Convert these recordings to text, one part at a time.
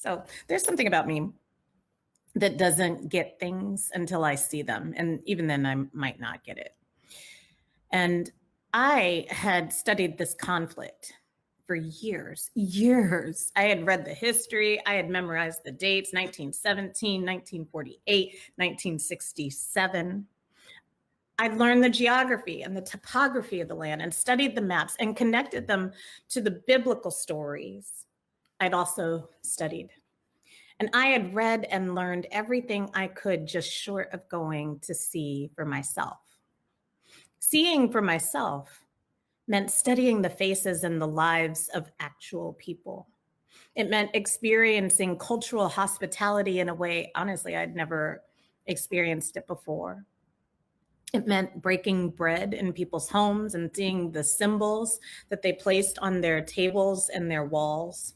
So there's something about me that doesn't get things until I see them. And even then I might not get it. And I had studied this conflict for years. I had read the history. I had memorized the dates, 1917, 1948, 1967. I'd learned the geography and the topography of the land and studied the maps and connected them to the biblical stories I'd also studied. And I had read and learned everything I could just short of going to see for myself. Seeing for myself meant studying the faces and the lives of actual people. It meant experiencing cultural hospitality in a way, honestly, I'd never experienced it before. It meant breaking bread in people's homes and seeing the symbols that they placed on their tables and their walls.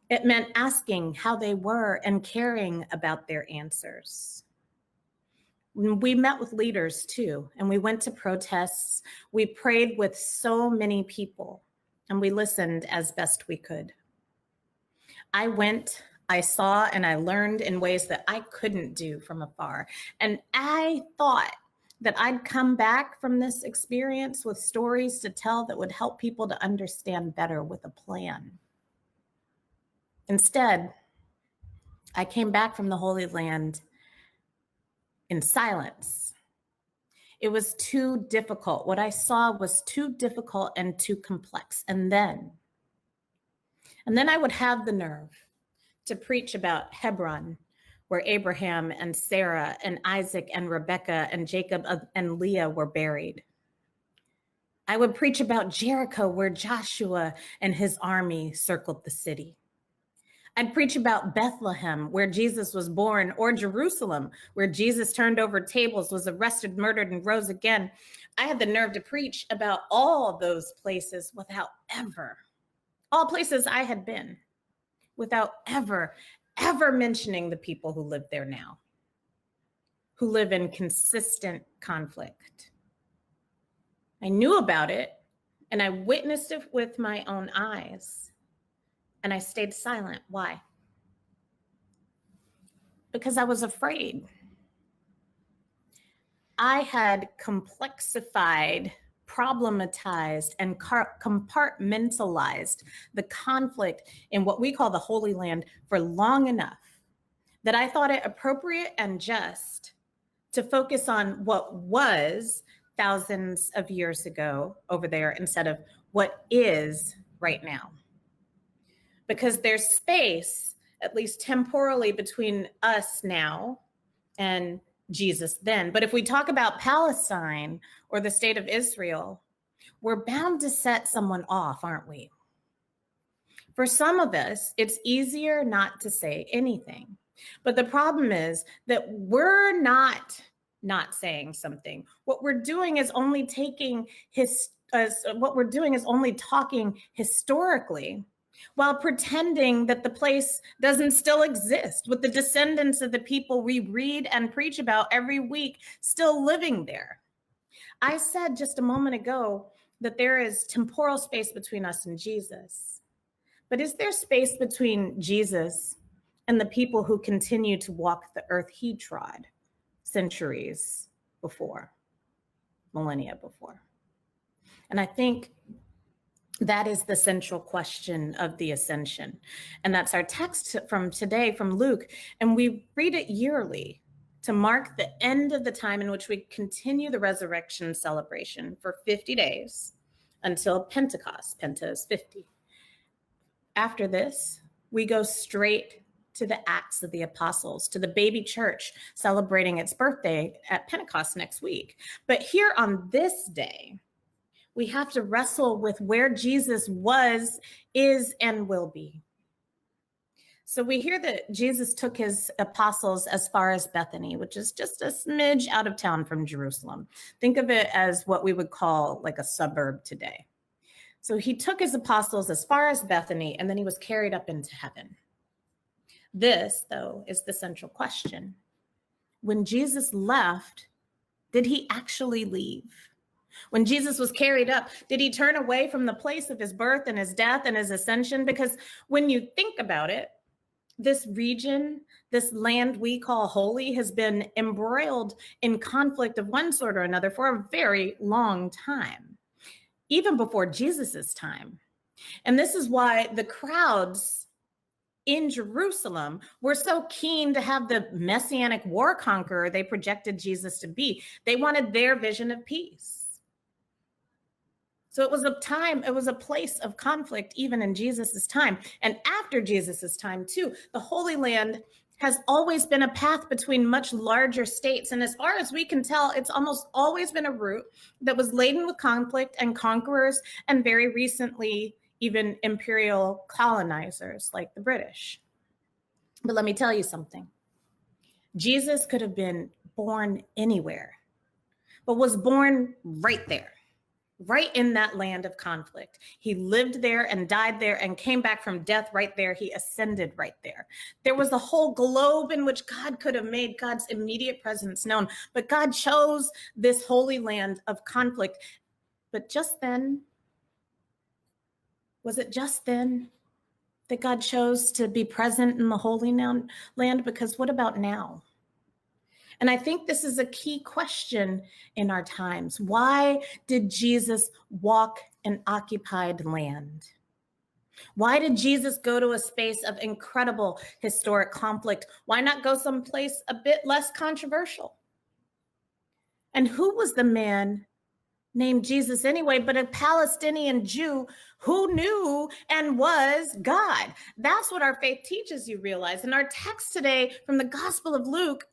It meant asking how they were and caring about their answers. We met with leaders too, and we went to protests. We prayed with so many people, and we listened as best we could. I went, I saw, and I learned in ways that I couldn't do from afar. And I thought that I'd come back from this experience with stories to tell that would help people to understand better with a plan. Instead, I came back from the Holy Land in silence. It was too difficult. What I saw was too difficult and too complex. And then I would have the nerve to preach about Hebron, where Abraham and Sarah and Isaac and Rebekah and Jacob and Leah were buried. I would preach about Jericho, where Joshua and his army circled the city. I'd preach about Bethlehem, where Jesus was born, or Jerusalem, where Jesus turned over tables, was arrested, murdered, and rose again. I had the nerve to preach about all those places without ever, all places I had been, without ever mentioning the people who live there now, who live in consistent conflict. I knew about it, and I witnessed it with my own eyes. And I stayed silent. Why? Because I was afraid. I had complexified, problematized, and compartmentalized the conflict in what we call the Holy Land for long enough that I thought it appropriate and just to focus on what was thousands of years ago over there instead of what is right now. Because there's space, at least temporally, between us now and Jesus then. But if we talk about Palestine or the state of Israel, we're bound to set someone off, aren't we? For some of us, it's easier not to say anything. But the problem is that we're not saying something. What we're doing is only talking historically, while pretending that the place doesn't still exist, with the descendants of the people we read and preach about every week still living there. I said just a moment ago that there is temporal space between us and Jesus. But is there space between Jesus and the people who continue to walk the earth he trod centuries before, millennia before? And I think that is the central question of the Ascension. And that's our text from today from Luke. And we read it yearly to mark the end of the time in which we continue the resurrection celebration for 50 days until Pentecost. Penta is 50. After this, we go straight to the Acts of the Apostles, to the baby church celebrating its birthday at Pentecost next week. But here on this day, we have to wrestle with where Jesus was, is, and will be. So we hear that Jesus took his apostles as far as Bethany, which is just a smidge out of town from Jerusalem. Think of it as what we would call like a suburb today. So he took his apostles as far as Bethany, and then he was carried up into heaven. This, though, is the central question. When Jesus left, did he actually leave? When Jesus was carried up, did he turn away from the place of his birth and his death and his ascension? Because when you think about it, this region, this land we call holy, has been embroiled in conflict of one sort or another for a very long time, even before Jesus's time. And this is why the crowds in Jerusalem were so keen to have the messianic war conqueror they projected Jesus to be. They wanted their vision of peace. So it was a place of conflict even in Jesus's time. And after Jesus's time too, the Holy Land has always been a path between much larger states. And as far as we can tell, it's almost always been a route that was laden with conflict and conquerors, and very recently, even imperial colonizers like the British. But let me tell you something. Jesus could have been born anywhere, but was born right there. Right in that land of conflict. He lived there and died there and came back from death right there. He ascended right there. There was a whole globe in which God could have made God's immediate presence known, but God chose this holy land of conflict. But just then, was it just then that God chose to be present in the holy land? Because what about now? And I think this is a key question in our times. Why did Jesus walk an occupied land? Why did Jesus go to a space of incredible historic conflict? Why not go someplace a bit less controversial? And who was the man named Jesus anyway, but a Palestinian Jew who knew and was God? That's what our faith teaches, you realize. And our text today from the Gospel of Luke,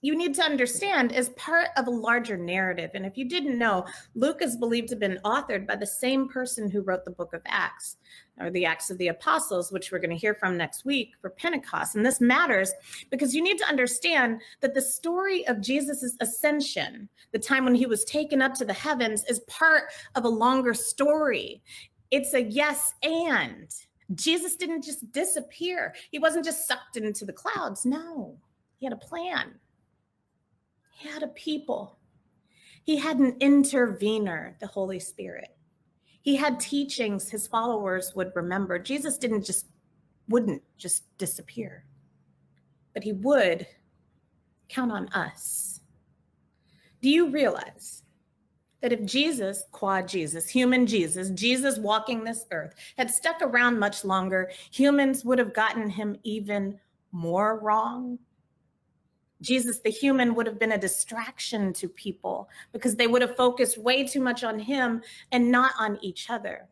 you need to understand, is part of a larger narrative. And if you didn't know, Luke is believed to have been authored by the same person who wrote the book of Acts, or the Acts of the Apostles, which we're going to hear from next week for Pentecost. And this matters because you need to understand that the story of Jesus's ascension, the time when he was taken up to the heavens, is part of a longer story. It's a yes and. Jesus didn't just disappear. He wasn't just sucked into the clouds. No, he had a plan. He had a people. He had an intervener, the Holy Spirit. He had teachings his followers would remember. Jesus wouldn't just disappear, but he would count on us. Do you realize that if Jesus, quad Jesus, human Jesus, Jesus walking this earth, had stuck around much longer, humans would have gotten him even more wrong? Jesus, the human, would have been a distraction to people because they would have focused way too much on him and not on each other.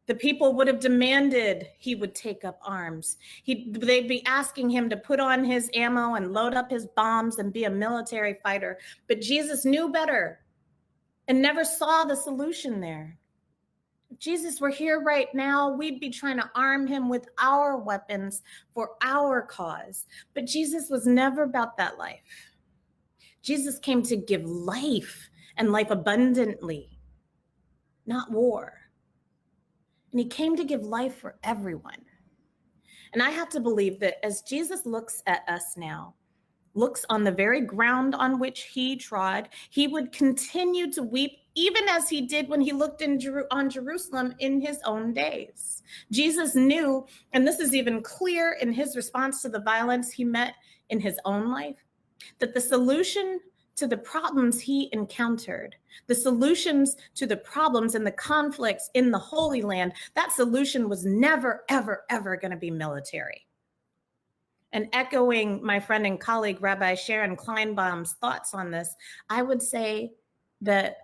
The people would have demanded he would take up arms. They'd be asking him to put on his ammo and load up his bombs and be a military fighter. But Jesus knew better and never saw the solution there. If Jesus were here right now, we'd be trying to arm him with our weapons for our cause. But Jesus was never about that life. Jesus came to give life, and life abundantly, not war. And he came to give life for everyone. And I have to believe that as Jesus looks at us now, looks on the very ground on which he trod, he would continue to weep, even as he did when he looked on Jerusalem in his own days. Jesus knew, and this is even clear in his response to the violence he met in his own life, that the solution to the problems he encountered, the solutions to the problems and the conflicts in the Holy Land, that solution was never, ever, ever going to be military. And echoing my friend and colleague, Rabbi Sharon Kleinbaum's thoughts on this, I would say that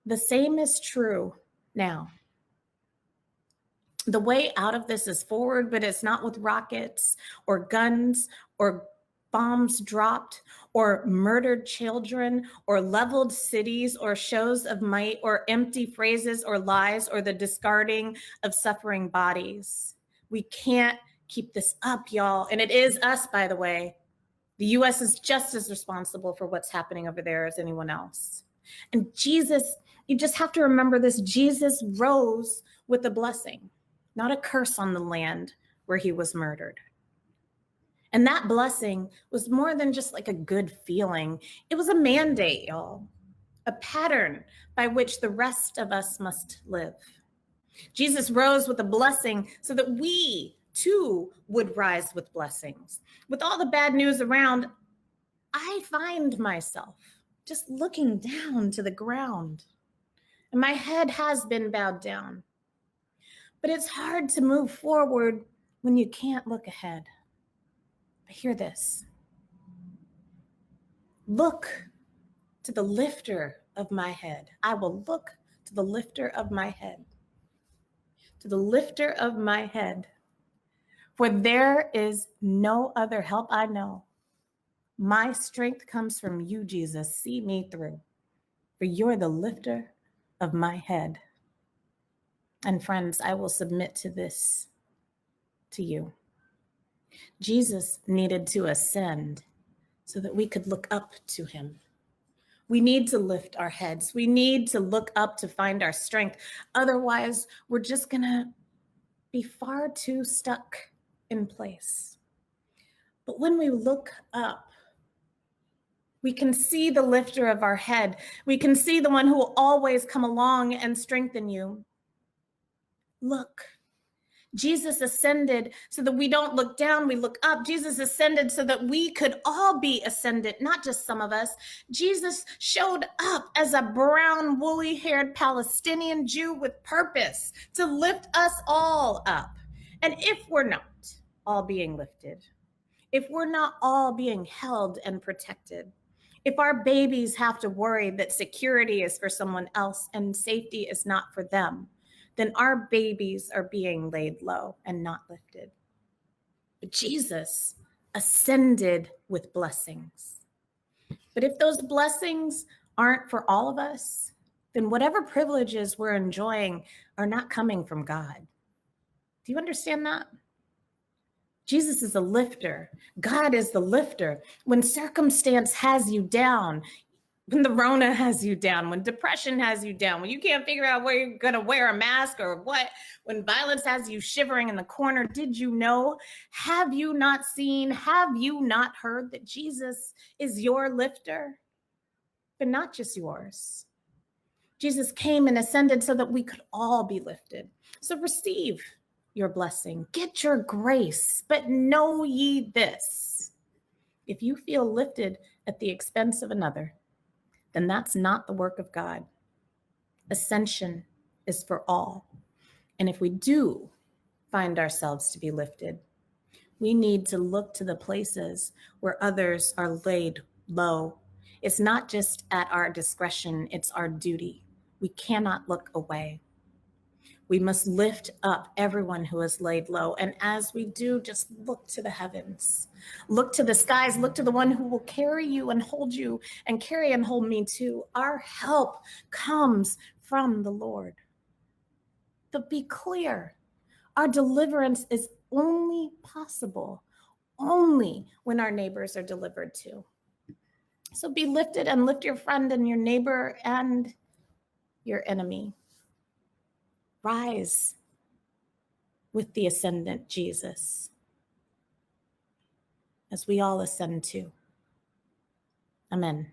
the same is true now. The way out of this is forward, but it's not with rockets or guns or bombs dropped or murdered children or leveled cities or shows of might or empty phrases or lies or the discarding of suffering bodies. We can't keep this up, y'all. And it is us, by the way. The US is just as responsible for what's happening over there as anyone else. And Jesus, you just have to remember this, Jesus rose with a blessing, not a curse on the land where he was murdered. And that blessing was more than just like a good feeling. It was a mandate, y'all, a pattern by which the rest of us must live. Jesus rose with a blessing so that we too would rise with blessings. With all the bad news around, I find myself just looking down to the ground, and my head has been bowed down. But it's hard to move forward when you can't look ahead. But hear this. Look to the lifter of my head. I will look to the lifter of my head. To the lifter of my head. For there is no other help I know. My strength comes from you, Jesus. See me through. For you're the lifter of my head. And friends, I will submit to this to you. Jesus needed to ascend so that we could look up to him. We need to lift our heads. We need to look up to find our strength. Otherwise, we're just going to be far too stuck in place. But when we look up, we can see the lifter of our head. We can see the one who will always come along and strengthen you. Look. Jesus ascended so that we don't look down, we look up. Jesus ascended so that we could all be ascendant, not just some of us. Jesus showed up as a brown, woolly-haired Palestinian Jew with purpose to lift us all up. And if we're not all being lifted, if we're not all being held and protected, if our babies have to worry that security is for someone else and safety is not for them, then our babies are being laid low and not lifted. But Jesus ascended with blessings. But if those blessings aren't for all of us, then whatever privileges we're enjoying are not coming from God. Do you understand that? Jesus is a lifter. God is the lifter. When circumstance has you down, when the Rona has you down, when depression has you down, when you can't figure out where you're going to wear a mask or what, when violence has you shivering in the corner, did you know? Have you not seen? Have you not heard that Jesus is your lifter? But not just yours. Jesus came and ascended so that we could all be lifted. So receive your blessing. Get your grace. But know ye this. If you feel lifted at the expense of another, then that's not the work of God. Ascension is for all. And if we do find ourselves to be lifted, we need to look to the places where others are laid low. It's not just at our discretion, it's our duty. We cannot look away. We must lift up everyone who is laid low. And as we do, just look to the heavens, look to the skies, look to the one who will carry you and hold you and carry and hold me too. Our help comes from the Lord. But be clear, our deliverance is only possible only when our neighbors are delivered too. So be lifted and lift your friend and your neighbor and your enemy. Rise with the Ascendant Jesus as we all ascend too. Amen.